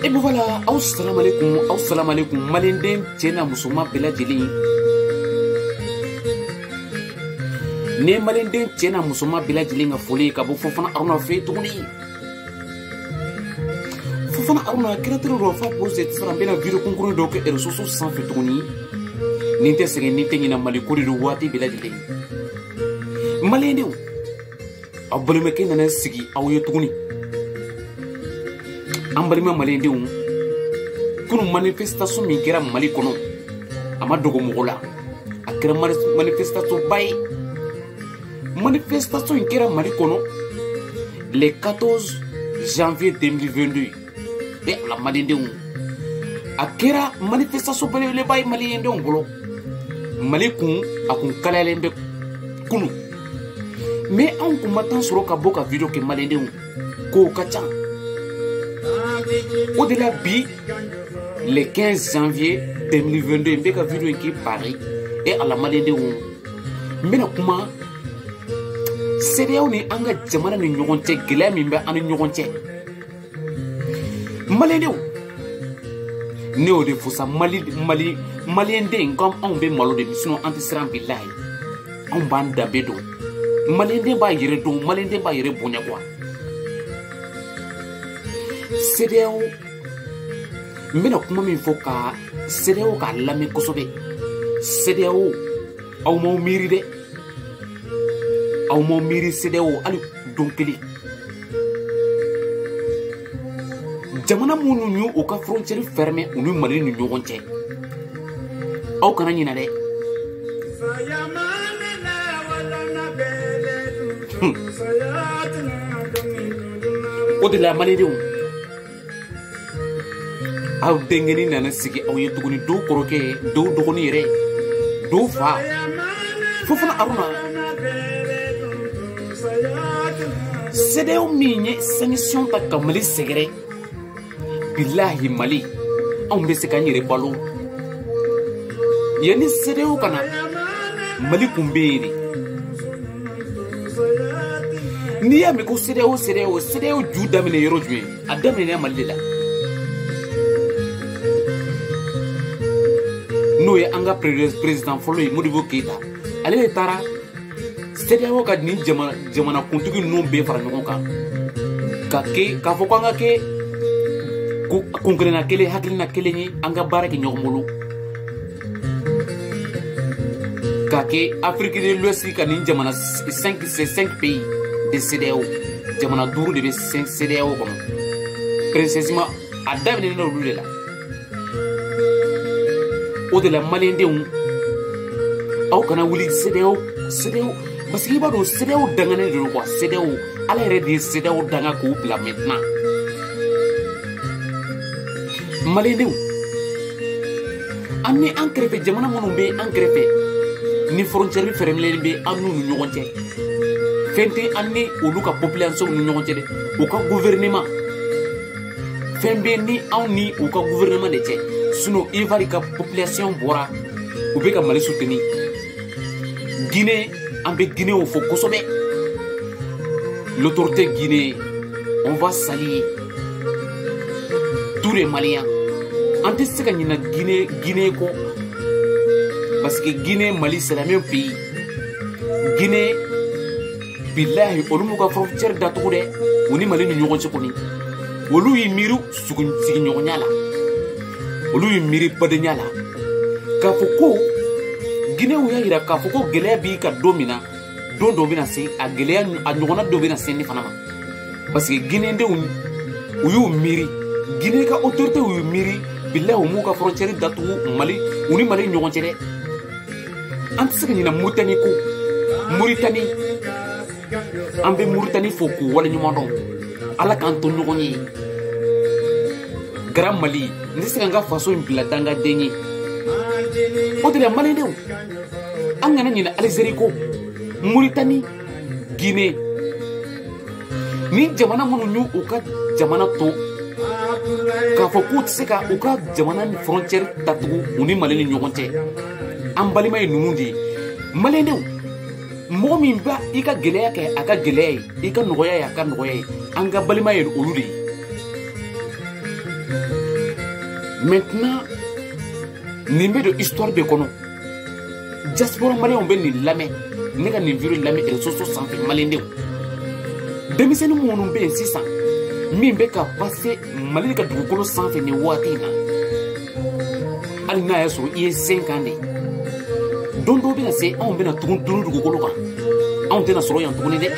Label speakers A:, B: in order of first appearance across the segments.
A: Et bien voilà, assalamu alaikum, malenden tchena musuma bela jeli. Ne malenden tchena musuma bela jeli nga foli ka bo fofana aruna fe tuguni. Fofana aruna créateur ro fa pose tsara bela video concours do ke resources sans fe tuguni. Ninte sege ninte ngina malikuri do wati bela jeli. Malendeu abulme ke nana sigi awye tuguni. Ambalima malendeu kunu manifestation min kɛra Mali kɔnɔ a ma dogo mɔgɔ la a kɛra manifestation ba ye manifestation in kɛra Mali kɔnɔ le 14 janvier 2022 et ala maliendenw a kɛra manifestation belebeleba ye maliendenw bolo Mali kun a kun kalayalen bɛ kunu mais anw kun ma temps sɔrɔ ka bɔ ka video kɛ maliendenw kow ka ca au delà bi le 15 janvier 2022 mbe ka video qui Paris et à la maliendenw mbena kuma CEDEAO ni anga jamana ni ɲɔgɔn cɛ gɛlɛya min bɛ an ni ɲɔgɔn cɛ maliendenw ne o de fɔ sa malienden comme anw bɛ malo de sinon an tɛ siran bilahi anw b'an danbe dɔn malienden b'a yɛrɛ dɔn malienden b'a yɛrɛ bonya quoi CEDEAO mbena kuma min fɔ ka CEDEAO k'a lamɛn kosɛbɛ CEDEAO aw m'aw miiri dɛ aw m'aw miiri CEDEAO hali don kelen jamana minnu y'u u ka frontière fermé u ni Mali ni ɲɔgɔn cɛ aw kana ɲinɛ dɛ o de la maliendenw aw dengeni nana sigi aw ye tuguni do kɔrɔkɛ do dɔgɔni yɛrɛ do fa fofana aruna CEDEAO min ye sanction ta ka Mali sɛgɛrɛ bilahi Mali anw bɛ se k'an yɛrɛ balo yanni CEDEAO kana Mali kun bɛ yen de n'i y'a mɛn ko CEDEAO ju daminɛ yɔrɔ jumɛn a daminɛna Mali de la n'o ye an ka président fɔlɔ ye Modibo Keyita ale de taara CEDEAO ka nin jamana kuntigi ninnu bɛɛ fara ɲɔgɔn kan k'a fɔ ko an ka kɛ kunkelenna kelen hakilina kelen ye an ka baara kɛ ɲɔgɔn bolo k'a kɛ Afrique de l'Ouest ka nin jamana 5 pays de CEDEAO jamana 5 de bɛ CEDEAO kɔnɔ précisément a daminɛna olu de la o de la maliendenw aw kana wuli CEDEAO parce que i b'a dɔn CEDEAO danganen de don quoi CEDEAO ala yɛrɛ de ye CEDEAO danga k'o bila maintenant maliendenw an ni an kɛrɛfɛ jamana minnu bɛ an kɛrɛfɛ ni frontière fɛrɛmɛlen bɛ an n'u ni ɲɔgɔn cɛ fɛn tɛ an ni olu ka population ni ɲɔgɔn cɛ dɛ u ka gouvernement fɛn bɛ ni anw ni u ka gouvernement de cɛ sinon Ivoire ka population bɔra u bɛ ka Mali soutenir Guinée an bɛ Guinée fɔ kosɛbɛ l'autorité Guinée on va saluer tous les Maliens an tɛ se ka ɲinɛ Guinée kɔ parce que Guinée Mali c'est la même pays Guinée bilahi olu m'u ka frontière datugu dɛ u ni Mali ni ɲɔgɔn cɛ kɔni olu y'i miiri sigiɲɔgɔnya la olu y'i miiri badenya la k'a fɔ ko Guinéw y'a yira k'a fɔ ko gɛlɛya b'i ka don min na don dɔ bɛna se a ɲɔgɔnna dɔ bɛna se ne fana ma parce que Guinéendenw u y'u miiri Guinée ka autorité y'u miiri bilahi u m'u ka frontière datugu Mali u ni Mali ɲɔgɔn cɛ dɛ an tɛ se ka ɲinɛ Mauritanie an bɛ Mauritanie fo k'u waleɲuman dɔn ala k'an to ɲɔgɔn ye Grand Mali n tɛ se ka n ka faso in bila dangaden ye o de la maliendenw an kana ɲinɛ Algérie ko Mauritanie Guinée ni jamana minnu y'u ka jamana to k'a fɔ k'u tɛ se ka u ka jamana ni frontière datugu u ni Mali ni ɲɔgɔn cɛ an balima ye ninnu de ye maliendenw mɔgɔ min b'a i ka gɛlɛya kɛ a ka gɛlɛya ye i ka nɔgɔya ye a ka nɔgɔya ye an ka balima ye olu de ye Maintenant, nimbe de histoire de kono. Diaspora malien on ben ni lame. Nega ni viru lame et soso santé malien de. Demiseni mo on ben 600. Mimbe ka passer malien ka dugukolo santé ni watina. Ali na yaso iye 5 ans. Dondo bina se on bena tugun dugukolo kan. On tena soro yan tuguni de.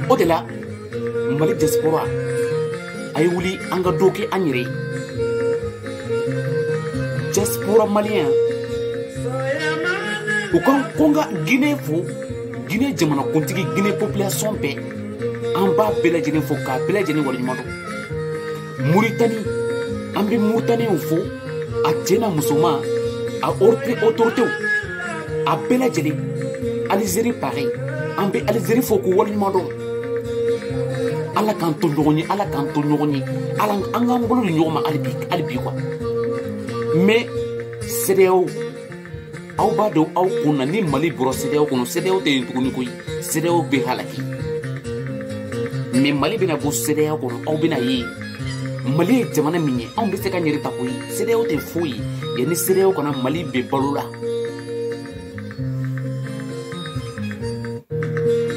A: Au-delà, Mali diaspora ay wuli anga doke anyre. Diaspora malien ou quand konga Guinée fo Guinée jamana kuntigi Guinée population be amba bela jene fo ka bela jene wali mado Mauritanie ambi Mauritanie fo a jena musoma a autorité a bela jene Algérie pareil ambi Algérie fo ko wali mado ala kanto nyogoni ala anga ngolo nyogoma albi quoi mais CEDEAO aw bado aw kunna ni Mali bro CEDEAO kono CEDEAO te tuguni koy CEDEAO be halaki mais Mali bina bo CEDEAO kono aw bina yi Mali jamana minye aw be se ka nyeri takoy CEDEAO te foyi ya ni CEDEAO kono Mali be balula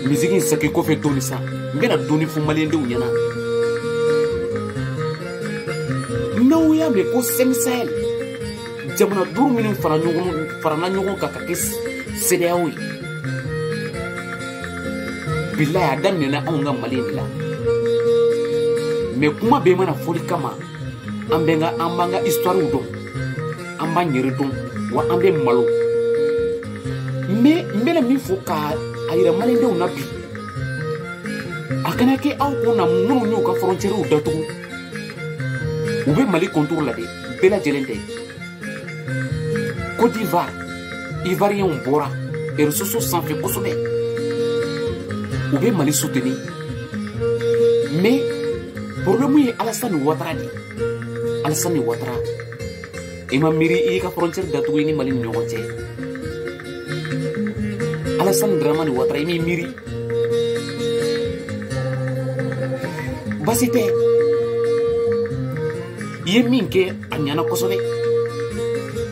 A: musique saki ko fe toni sa ngena doni fu Mali nde unyana no ya me ko semsel jamana duru minu farana ɲɔgɔn ka kis CEDEAO ye billahi a daminɛna anw ka Mali in la mais kuma bɛɛ mana fɔli kama an b'an ka histoire dɔn an b'an yɛrɛ dɔn wa an bɛ malo mais n bɛna min fɔ ka a yira malidenw na bi a kana kɛ aw kunna minnu y'u ka frontières datugu u bɛ Mali contour la de bɛɛ lajɛlen tɛ Côte d'Ivoire, Ivoirien bora, et ressources sans fait consommer. Ou bien Mali soutenir. Mais, pour le moment, Alassane Ouattara dit. Alassane Ouattara. Et ma miri, il y a frontière d'Atouini Mali Nyoroté. Alassane Dramane Ouattara, il miri. Basité. Il y a minke, Anyana Kosove.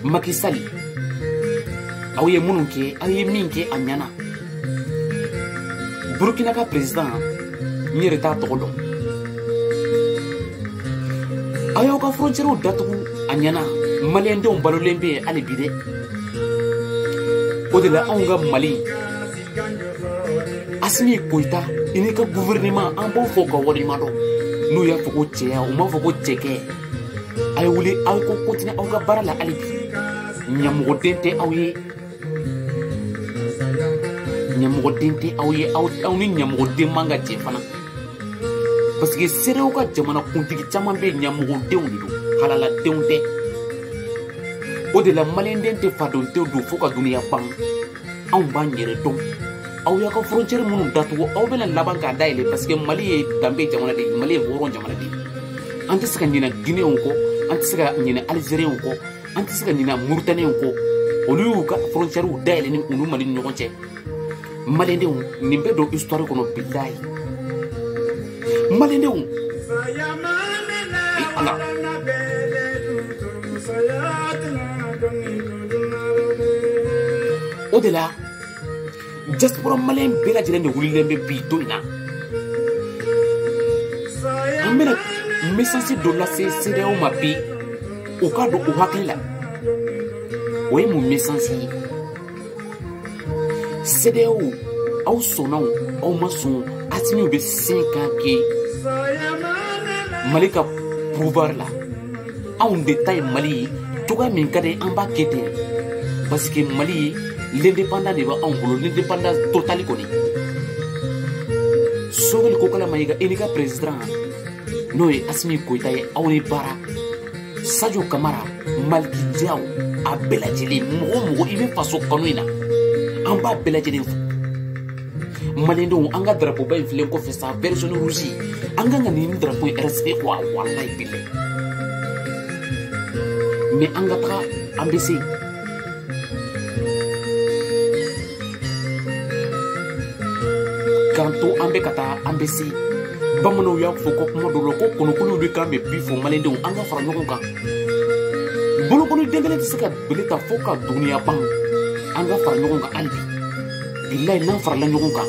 A: Macky Sall aw ye minnu kɛ aw ye min kɛ a ɲana Burkina ka président n yɛrɛ t'a tɔgɔ dɔn aw y'aw ka frontières datugu a ɲana maliyɛndenw balolen bɛ yen hali bi dɛ o de la anw ka Mali Assimi Goïta i n'i ka gouvernement an b'aw fɔ ka waleɲuman dɔn n'u y'a fɔ ko cɛya u m'a fɔ ko cɛkɛ a ye wuli aw ko continuer aw ka baara la hali bi ɲɛmɔgɔden tɛ aw ye aw ni ɲɛmɔgɔden man ka jɛ fana parce que CEDEAO ka jamana kuntigi caman bɛ ɲɛmɔgɔdenw de don halaladenw tɛ o de la maliyɛnden tɛ fadondenw don fo ka duniya ban anw b'an yɛrɛ dɔn aw y'a ka frontière minnu datugu aw bɛna laban k'a dayɛlɛ parce que Mali ye danbe jamana de ye Mali ye hɔrɔn jamana de ye an tɛ se ka ɲinɛ Guinéenw kɔ an tɛ se ka ɲinɛ Algérienw kɔ an tɛ se ka ɲinɛ Mauritanienw kɔ olu y'u ka frontières dayɛlɛ ni olu Mali ni ɲɔgɔn cɛ maliyɛndenw nin bɛ don histoire kɔnɔ bilahi maliyɛndenw ala o de la diaspora maliyɛn bɛɛ lajɛlen de wulilen bɛ bi don in na an bɛna message dɔ lase CEDEAO ma bi o ka don o hakili la o ye mun message ye CEDEAO aw sɔnna aw ma sɔn Assimi bɛ 5 ans kɛ Mali ka pouvoir la anw de ta ye Mali ye cogoya min ka di an b'a kɛ ten parce que Mali l'indépendance de b'anw bolo l'indépendance totale kɔni Sogɛli Kokala Mayiga i n'i ka président n'o ye Assimi Goïta ye aw ni baara Sadio Kamara Maliki Diaw a bɛɛ lajɛlen mɔgɔ o mɔgɔ i bɛ faso kanu in na an b'a bɛɛ lajɛlen fo maliyɛndenw an ka drapeau ba in filɛ kɔfɛ sa vert jaune rouge an kan ka nin drapeau in respect quoi walayi bilahi mais an ka taga an bɛ se k'an to an bɛ ka taa an bɛ se Bamano ya foko kuma dolo ko konokolo be kambe bifo malende anga fara ɲɔgɔn kan. Bolo kono dengele tɛ se ka beleta fo ka duniya ban. Anga fara ɲɔgɔn kan hali bi. Bilahi n'an farala ɲɔgɔn kan.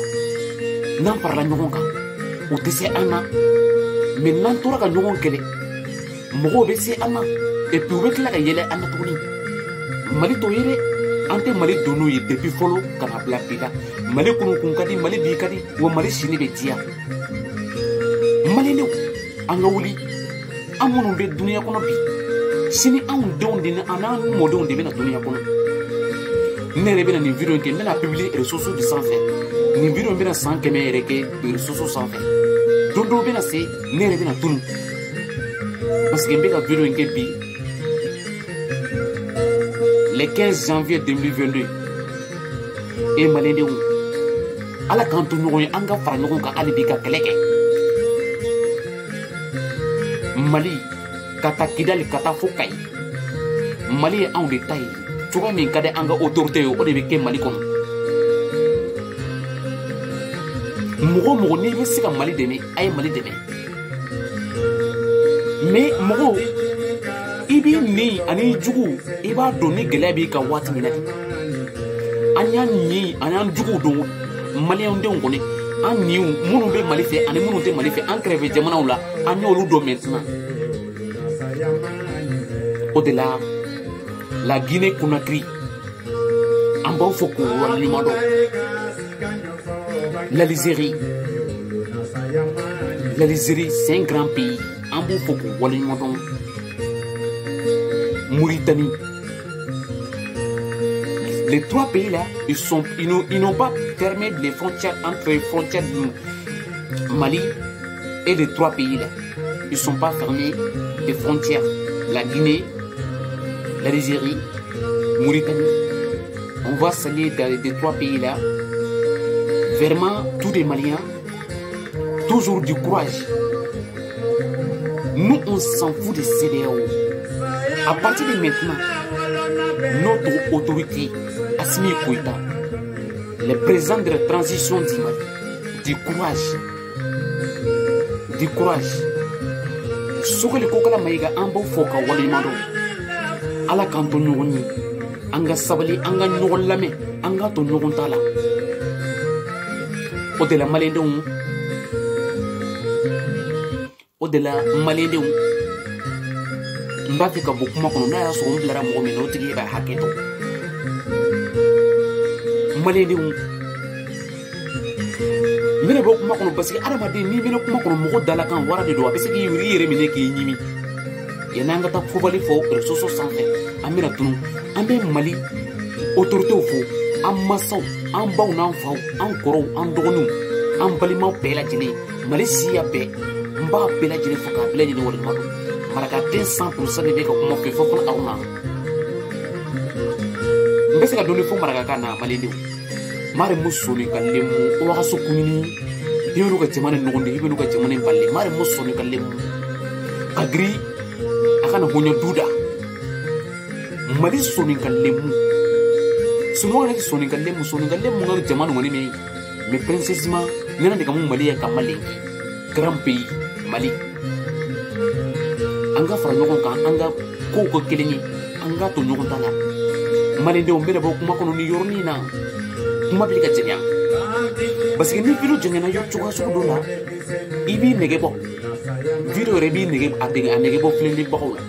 A: N'an farala ɲɔgɔn kan. O tɛ se an na. Mais n'an tora ka ɲɔgɔn kɛlɛ. Mɔgɔw bɛ se an na. Et puis u bɛ tila ka yɛlɛ an na tuguni. Mali to ye dɛ. An tɛ Mali don n'o ye depuis fɔlɔ ka na bila bi la. Mali kunukun ka di, Mali bi ka di, wa Mali sini bɛ diya. Maliendenw an ka wuli. An minnu bɛ duniya kɔnɔ bi. Sini anw denw de an n'an mɔdenw de bɛna duniya kɔnɔ. Ne yɛrɛ bɛna nin video in kɛ, n bɛna publier réseaux sociaux de sanfɛ. Nin video in bɛna san 100 yɛrɛ kɛ réseaux sociaux sanfɛ. Don dɔw bɛna se, ne yɛrɛ bɛna tunu. Parce que n bɛ ka video in kɛ bi. Le 15 janvier 2022. Et Maliendenw, Ala k'an to ɲɔgɔn ye, an ka fara ɲɔgɔn kan hali bi ka kɛlɛ kɛ. Mali ka taa Kidali ka taa fo Kayi. Mali ye anw de ta ye. Cogoya min ka di an ka autorité ye, o de bɛ kɛ Mali kɔnɔ. Mɔgɔ o mɔgɔ n'i bɛ se ka Mali dɛmɛ, a ye Mali dɛmɛ. Mais mɔgɔw, i b'i nin ani jugu, i b'a dɔn ni gɛlɛya b'i kan waati min na. An y'an nin, an y'an juguw dɔn Maliendenw kɔni. An nin minnu bɛ Mali fɛ ani minnu tɛ Mali fɛ, an kɛrɛfɛ jamanaw la, an y'olu dɔn maintenant. O de la, la Guinée-Conakry, an b'aw fɔ k'o waleɲuman dɔn. L'Algérie, c'est un grand pays. An b'o fɔ k'o waleɲuman dɔn. Mauritanie. Les trois pays là, ils n'ont pas fermé les frontières entre les frontières du Mali et les trois pays là. Ils ne sont pas fermés les frontières. La Guinée, l'Algérie, Mauritanie. On va saluer des trois pays là. Vraiment, tous les Maliens, toujours du courage. Nous, on s'en fout des CEDEAO. À partir de maintenant, notre autorité, Assimi Goïta, le président de la transition du Mali, du courage. Du courage. Sokoli kokala maiga ambo foka wali mado. Ala kanto nyogoni. Anga sabali, anga nyogon lame, anga to nyogon tala. O de la Maliendenw. O de la Maliendenw. Mba fi ka bɔ kuma kɔnɔ n'a y'a sɔrɔ n bilara mɔgɔ min na o tigi b'a hakɛ to. Maliendenw, n bɛna bɔ kuma kɔnɔ parce que adamaden n'i bɛna kuma kɔnɔ mɔgɔ dalakan wara de don, a bɛ se k'i wuli i yɛrɛ minɛ k'i ɲimi. Yan'an ka taa fɔbali fɔ réseaux sociaux sanfɛ, an bɛna tunu, an bɛ Mali autorités fo, an masaw, an baw n'an faw, an kɔrɔw, an dɔgɔninw, an balimaw bɛɛ lajɛlen, Mali siya bɛɛ, n b'a bɛɛ lajɛlen fɔ k'a bɛɛ lajɛlen waleɲuman dɔn. Marakaden 100% de bɛ ka kuma fɛ fɔ fana aw na. N bɛ se ka dɔɔni fɔ marakakan na Maliendenw. Mari musoni ka lemu o wakaso kunini. I bɛ n'u ka jamana nɔgɔn de, i bɛ n'u ka jamana bali. Mari musoni ka lemu. Ka giri a kana bonya duda. Mali soni ka lemu. Sinon yɛrɛ soni ka lemu ka jamana ŋɔni min. Mais précisément, ne na de ka mun Mali ye ka malenki. Grand pays Mali. An ka fara ɲɔgɔn kan, an ka kow ka kelen ye, an ka to ɲɔgɔn ta la. Maliendenw, n bɛna bɔ kuma kɔnɔ ni yɔrɔnin na, kuma bɛ ka jɛɲa. Parce que ni video jɛɲana yɔrɔ cogoya sugu dɔ la, i b'i nɛgɛ bɔ. Video yɛrɛ b'i nɛgɛ a nɛgɛ bɔ filɛlibagaw la.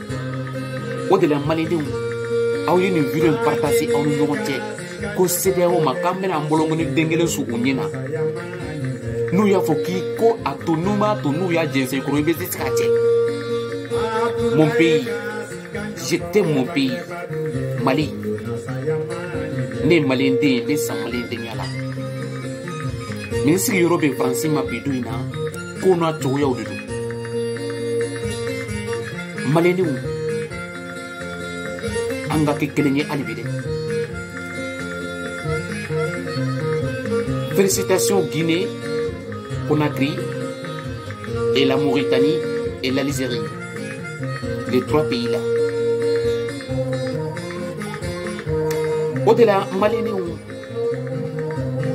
A: O de la Maliendenw, aw ye nin video in partager aw ni ɲɔgɔn cɛ. Ko CEDEAO ma k'an bɛna an bolokɔni den kelen su u ɲɛ na. N'u y'a fɔ k'i ko a to n'u m'a to n'u y'a jɛnsɛn i kɔrɔ i bɛ se k'a cɛ. Mon pays, je t'aime mon pays, Mali. Ne Malienden, ne san Malienden yala. Ministre yɔrɔ bɛ Faransi ma bi don in na, ko n'a cogoyaw de don. Maliendenw, an ka kɛ kelen ye hali bi dɛ. Félicitations Guinée, Conakry et la Mauritanie et l'Algérie. Les trois pays là. Au-delà, Maliendenw,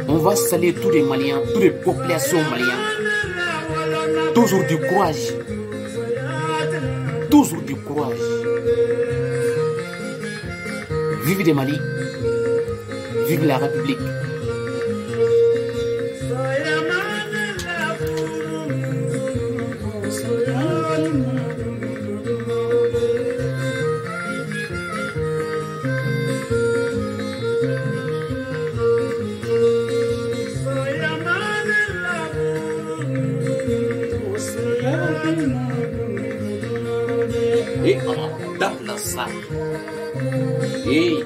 A: on va saluer tous les Maliens, toutes les populations maliennes, Toujours du courage. Toujours du courage. Vive le Mali. Vive la République. Et on tape la salle. Et